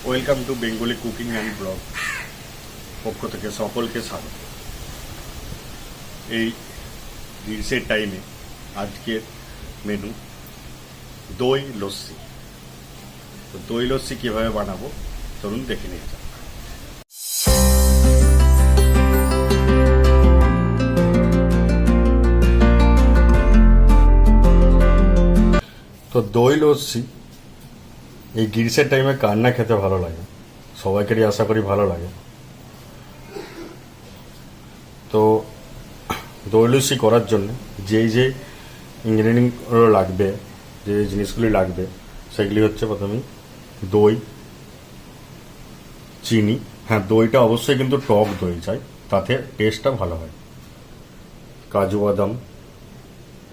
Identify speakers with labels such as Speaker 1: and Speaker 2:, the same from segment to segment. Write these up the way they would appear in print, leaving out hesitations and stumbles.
Speaker 1: Welcome to Bengali cooking and blog পক্ষ থেকে সকলকে স্বাগত। এই রিলসের টাইমে আজকের মেনু দই লস্যি। তো দই লস্যি কীভাবে বানাবো চলুন দেখে নিয়ে যাক। তো দই লস্যি এই গ্রীষ্মের টাইমে কার না খেতে ভালো লাগে, সবাইকেরই আশা করি ভালো লাগে। তো দই লস্যি করার জন্য যেই যে ইনগ্রেডিয়েন্টগুলো লাগবে, যে জিনিসগুলি লাগবে সেগুলি হচ্ছে প্রথমেই দই, চিনি। হ্যাঁ, দইটা অবশ্যই কিন্তু টক দই চাই, তাতে টেস্টটা ভালো হয়। কাজু বাদাম,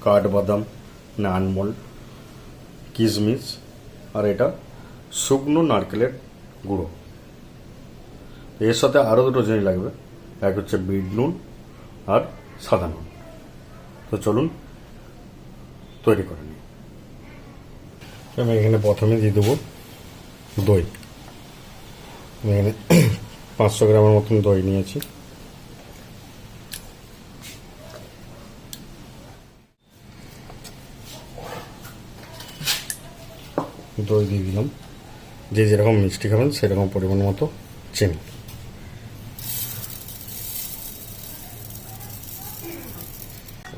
Speaker 1: কাঠবাদাম, আলমন্ড, কিশমিশ, আর এটা শুকনো নারকেলের গুঁড়ো। এর সাথে আরও দুটো জিনিস লাগবে, এক হচ্ছে বিট নুন আর সাদা নুন। তো চলুন তৈরি করে নিই। আমি এখানে প্রথমে দিয়ে দেবো দই। আমি এখানে 500 গ্রামের মতন দই নিয়েছি। দই দিয়ে দিলাম, যে যেরকম মিষ্টি খাবেন সেরকম পরিমাণ মতো চিনি।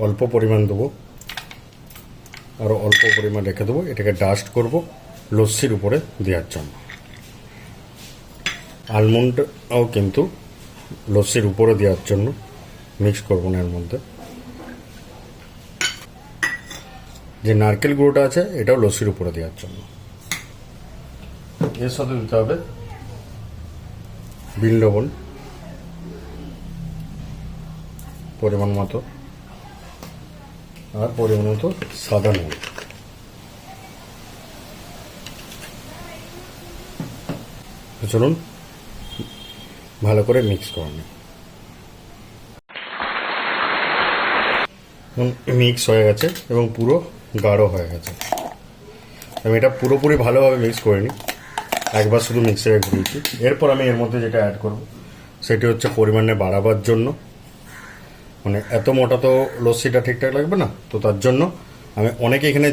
Speaker 1: অল্প পরিমাণ দেবো, আরও অল্প পরিমাণ রেখে দেবো। এটাকে ডাস্ট করব লস্যির উপরে দেওয়ার জন্য। আলমন্ডও কিন্তু লস্যির উপরে দেওয়ার জন্য মিক্স করবো না। এর মধ্যে যে নারকেল গুঁড়োটা আছে এটাও লস্যির উপরে দেওয়ার জন্য। এর সাথে দিতে হবে বিট লবণ পরিমাণ মতো, আর পরিমাণ মতো সাদা নুন। চলুন ভালো করে মিক্স করে নিই। মিক্স হয়ে গেছে এবং পুরো গাঢ় হয়ে গেছে। আমি এটা পুরোপুরি ভালোভাবে মিক্স করে নিই, একবার শুধু মিক্সারে ঘুরিয়েছি। এরপর আমি এর মধ্যে যেটা অ্যাড করব সেটি হচ্ছে পরিমাণে বাড়াবার জন্য, মানে এত মোটা তো লস্যিটা ঠিকঠাক লাগবে না, তো তার জন্য আমি অনেকে এখানে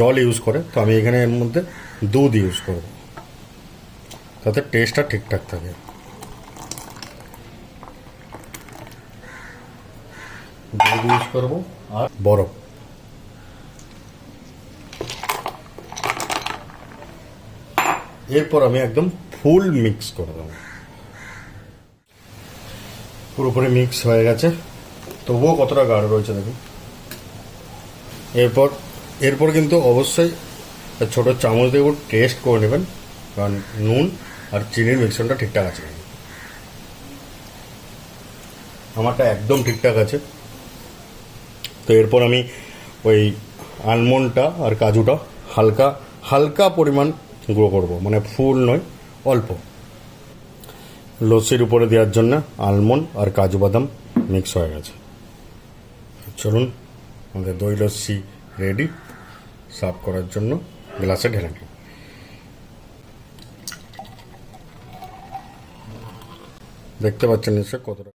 Speaker 1: জল ইউজ করে, তো আমি এখানে এর মধ্যে দুধ ইউজ করব, তাতে টেস্টটা ঠিকঠাক থাকে। দুধ ইউজ করব আর বরফ। এরপর আমি একদম ফুল মিক্স করে দেবো। পুরোপুরি মিক্স হয়ে গেছে, তবুও কতটা গাঢ় রয়েছে দেখুন। এরপর কিন্তু অবশ্যই ছোটো চামচ দিয়ে টেস্ট করে নেবেন, কারণ নুন আর চিনির মিক্সনটা ঠিকঠাক আছে। আমারটা একদম ঠিকঠাক আছে। তো এরপর আমি ওই আলমন্ডটা আর কাজুটা হালকা হালকা পরিমাণ গুঁড়ো করবো, মানে ফুল নয়, অল্প। লস্যির উপরে দেওয়ার জন্য আলমন্ড আর কাজু বাদাম মিক্স হয়ে গেছে। চলুন আমাদের দই লস্যি রেডি। সার্ভ করার জন্য গ্লাসে ঢেলে নিই। দেখতে পাচ্ছেন নিশ্চয় কতটা